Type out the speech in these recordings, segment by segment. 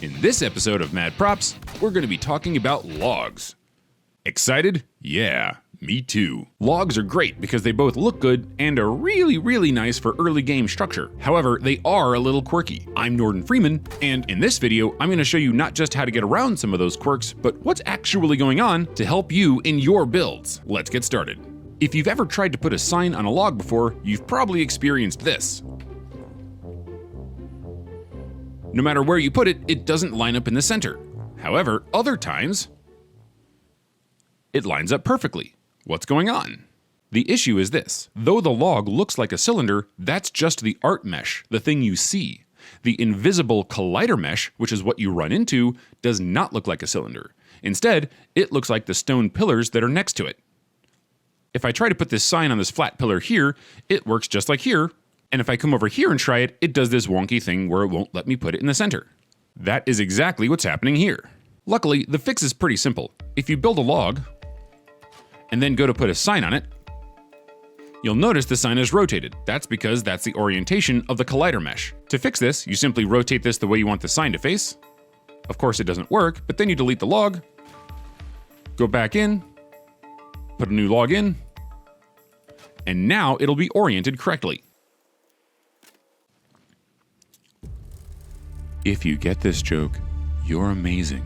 In this episode of Mad Props, we're going to be talking about logs. Excited? Yeah, me too. Logs are great because they both look good and are really nice for early game structure. However, they are a little quirky. I'm Norton Freeman, and in this video, I'm going to show you not just how to get around some of those quirks, but what's actually going on to help you in your builds. Let's get started. If you've ever tried to put a sign on a log before, you've probably experienced this. No matter where you put it, it doesn't line up in the center. However, other times, it lines up perfectly. What's going on? The issue is this. Though the log looks like a cylinder, that's just the art mesh, the thing you see. The invisible collider mesh, which is what you run into, does not look like a cylinder. Instead, it looks like the stone pillars that are next to it. If I try to put this sign on this flat pillar here, it works just like here. And if I come over here and try it, it does this wonky thing where it won't let me put it in the center. That is exactly what's happening here. Luckily, the fix is pretty simple. If you build a log, and then go to put a sign on it, you'll notice the sign is rotated. That's because that's the orientation of the collider mesh. To fix this, you simply rotate this the way you want the sign to face. Of course, it doesn't work, but then you delete the log, go back in, put a new log in, and now it'll be oriented correctly. If you get this joke, you're amazing.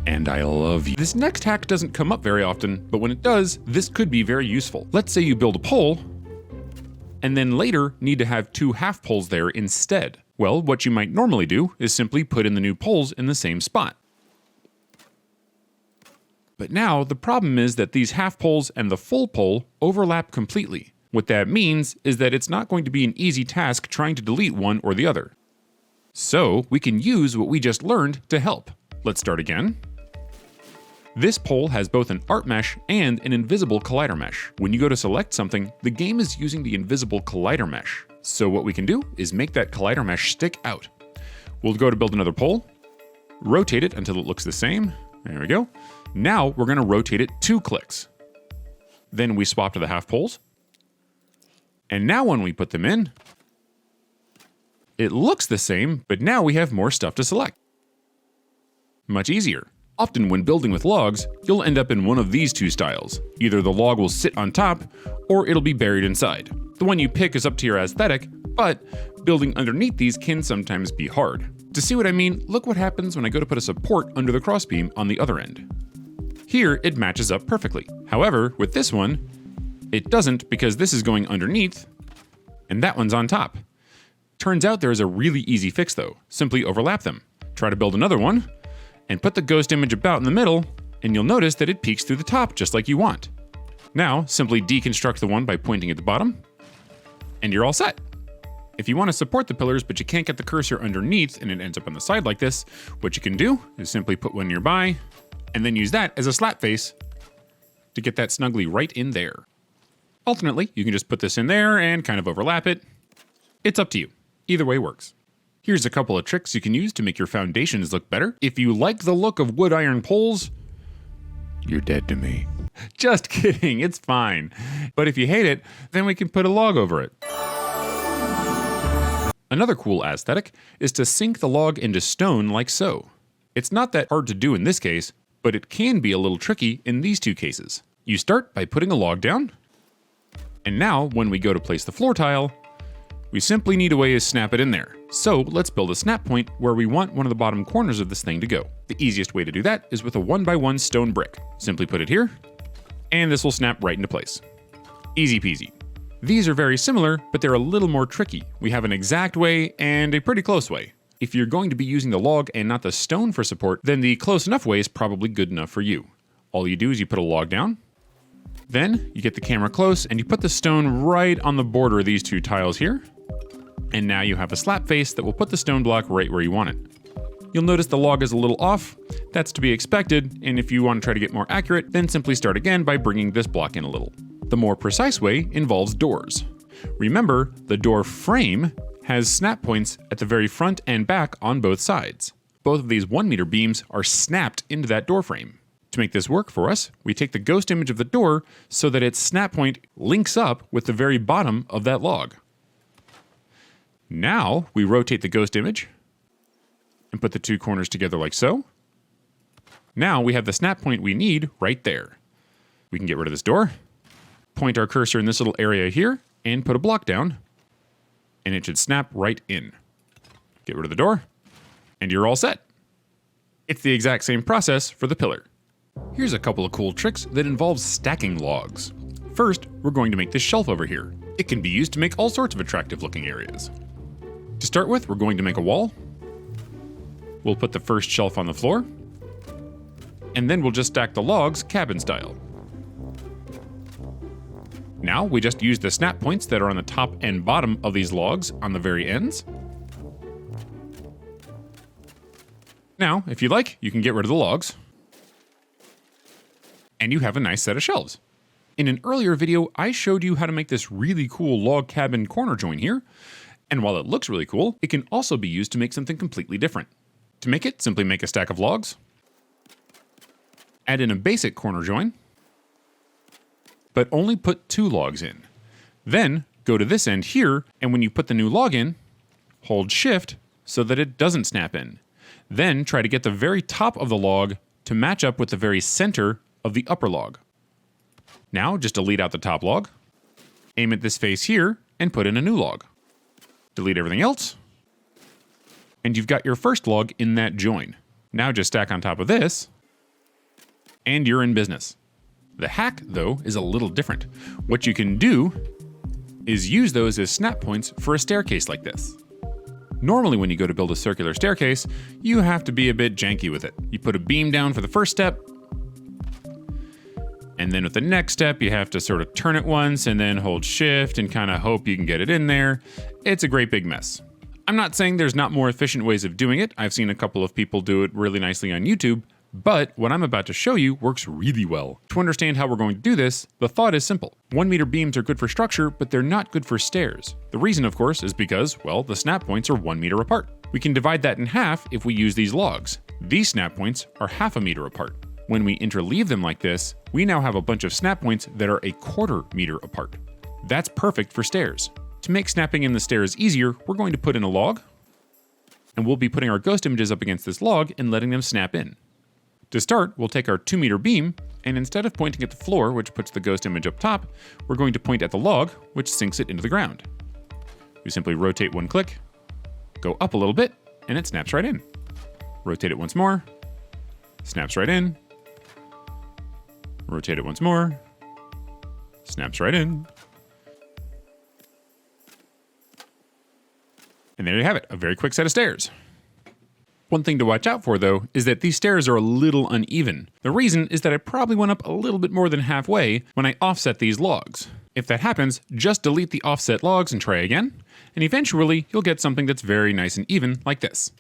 And I love you. This next hack doesn't come up very often, but when it does, this could be very useful. Let's say you build a pole, and then later need to have two half poles there instead. Well, what you might normally do is simply put in the new poles in the same spot. But now, the problem is that these half poles and the full pole overlap completely. What that means is that it's not going to be an easy task trying to delete one or the other. So, we can use what we just learned to help. Let's start again. This pole has both an art mesh and an invisible collider mesh. When you go to select something, the game is using the invisible collider mesh. So what we can do is make that collider mesh stick out. We'll go to build another pole, rotate it until it looks the same. There we go. Now we're going to rotate it 2 clicks. Then we swap to the half poles. And now when we put them in, it looks the same, but now we have more stuff to select. Much easier. Often when building with logs, you'll end up in one of these two styles. Either the log will sit on top, or it'll be buried inside. The one you pick is up to your aesthetic, but building underneath these can sometimes be hard. To see what I mean, look what happens when I go to put a support under the crossbeam on the other end. Here, it matches up perfectly. However, with this one, it doesn't because this is going underneath, and that one's on top. Turns out there is a really easy fix though. Simply overlap them. Try to build another one, and put the ghost image about in the middle, and you'll notice that it peeks through the top just like you want. Now, simply deconstruct the one by pointing at the bottom, and you're all set. If you want to support the pillars but you can't get the cursor underneath and it ends up on the side like this, what you can do is simply put one nearby, and then use that as a slap face to get that snugly right in there. Alternately, you can just put this in there and kind of overlap it. It's up to you. Either way works. Here's a couple of tricks you can use to make your foundations look better. If you like the look of wood iron poles, you're dead to me. Just kidding, it's fine. But if you hate it, then we can put a log over it. Another cool aesthetic is to sink the log into stone like so. It's not that hard to do in this case, but it can be a little tricky in these two cases. You start by putting a log down, and now when we go to place the floor tile, we simply need a way to snap it in there. So let's build a snap point where we want one of the bottom corners of this thing to go. The easiest way to do that is with a 1x1 stone brick. Simply put it here, and this will snap right into place. Easy peasy. These are very similar, but they're a little more tricky. We have an exact way and a pretty close way. If you're going to be using the log and not the stone for support, then the close enough way is probably good enough for you. All you do is you put a log down, then you get the camera close and you put the stone right on the border of these two tiles here. And now you have a slap face that will put the stone block right where you want it. You'll notice the log is a little off. That's to be expected, and if you want to try to get more accurate, then simply start again by bringing this block in a little. The more precise way involves doors. Remember, the door frame has snap points at the very front and back on both sides. Both of these 1-meter beams are snapped into that door frame. To make this work for us, we take the ghost image of the door so that its snap point links up with the very bottom of that log. Now we rotate the ghost image and put the two corners together like so. Now we have the snap point we need right there. We can get rid of this door, point our cursor in this little area here, and put a block down, and it should snap right in. Get rid of the door, and you're all set. It's the exact same process for the pillar. Here's a couple of cool tricks that involve stacking logs. First, we're going to make this shelf over here. It can be used to make all sorts of attractive looking areas. To start with, we're going to make a wall. We'll put the first shelf on the floor, and then we'll just stack the logs cabin style. Now we just use the snap points that are on the top and bottom of these logs on the very ends. Now, if you like, you can get rid of the logs, and you have a nice set of shelves. In an earlier video, I showed you how to make this really cool log cabin corner join here, and while it looks really cool, it can also be used to make something completely different. To make it, simply make a stack of logs, add in a basic corner join, but only put 2 logs in. Then go to this end here, and when you put the new log in, hold Shift so that it doesn't snap in. Then try to get the very top of the log to match up with the very center of the upper log. Now just delete out the top log, aim at this face here, and put in a new log. Delete everything else, and you've got your first log in that join. Now just stack on top of this, and you're in business. The hack, though, is a little different. What you can do is use those as snap points for a staircase like this. Normally when you go to build a circular staircase, you have to be a bit janky with it. You put a beam down for the first step, and then with the next step, you have to sort of turn it once and then hold Shift and kind of hope you can get it in there. It's a great big mess. I'm not saying there's not more efficient ways of doing it. I've seen a couple of people do it really nicely on YouTube, but what I'm about to show you works really well. To understand how we're going to do this, the thought is simple. 1 meter beams are good for structure, but they're not good for stairs. The reason, of course, is because, well, the snap points are 1 meter apart. We can divide that in half if we use these logs. These snap points are 1/2 meter apart. When we interleave them like this, we now have a bunch of snap points that are 1/4 meter apart. That's perfect for stairs. To make snapping in the stairs easier, we're going to put in a log, and we'll be putting our ghost images up against this log and letting them snap in. To start, we'll take our 2 meter beam, and instead of pointing at the floor, which puts the ghost image up top, we're going to point at the log, which sinks it into the ground. We simply rotate 1 click, go up a little bit, and it snaps right in. Rotate it once more, snaps right in. Rotate it once more, snaps right in. And there you have it, a very quick set of stairs. One thing to watch out for, though, is that these stairs are a little uneven. The reason is that I probably went up a little bit more than halfway when I offset these logs. If that happens, just delete the offset logs and try again, and eventually you'll get something that's very nice and even like this.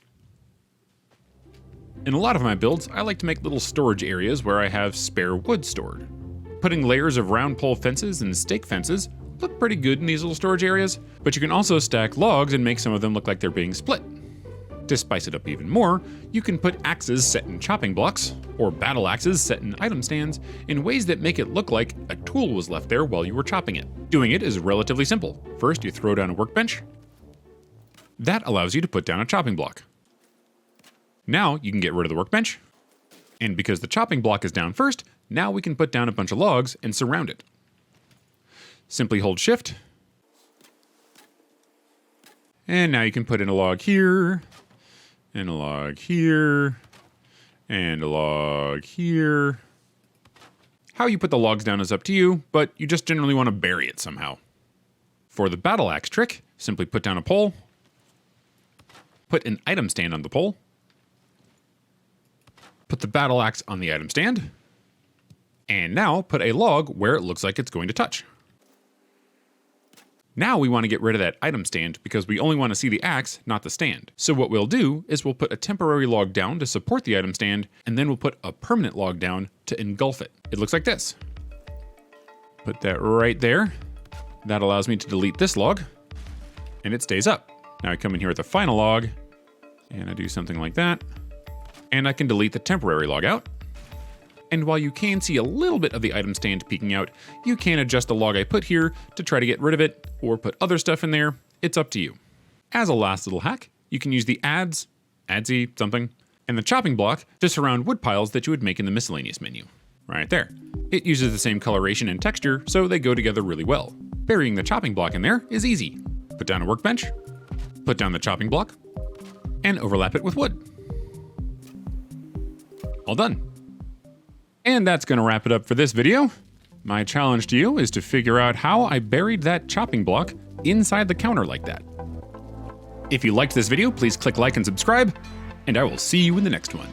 In a lot of my builds, I like to make little storage areas where I have spare wood stored. Putting layers of round pole fences and stake fences look pretty good in these little storage areas, but you can also stack logs and make some of them look like they're being split. To spice it up even more, you can put axes set in chopping blocks, or battle axes set in item stands, in ways that make it look like a tool was left there while you were chopping it. Doing it is relatively simple. First, you throw down a workbench. That allows you to put down a chopping block. Now you can get rid of the workbench, and because the chopping block is down first, now we can put down a bunch of logs and surround it. Simply hold Shift, and now you can put in a log here, and a log here, and a log here. How you put the logs down is up to you, but you just generally want to bury it somehow. For the battle axe trick, simply put down a pole, put an item stand on the pole, put the battle axe on the item stand, and now put a log where it looks like it's going to touch. Now we want to get rid of that item stand because we only want to see the axe, not the stand. So what we'll do is we'll put a temporary log down to support the item stand, and then we'll put a permanent log down to engulf it. It looks like this. Put that right there. That allows me to delete this log, and it stays up. Now I come in here with the final log, and I do something like that, and I can delete the temporary log out. And while you can see a little bit of the item stand peeking out, you can adjust the log I put here to try to get rid of it, or put other stuff in there. It's up to you. As a last little hack, you can use the adds adsy something. And the chopping block to surround wood piles that you would make in the miscellaneous menu. Right there. It uses the same coloration and texture, so they go together really well. Burying the chopping block in there is easy. Put down a workbench, put down the chopping block, and overlap it with wood. All done. And that's going to wrap it up for this video. My challenge to you is to figure out how I buried that chopping block inside the counter like that. If you liked this video, please click like and subscribe, and I will see you in the next one.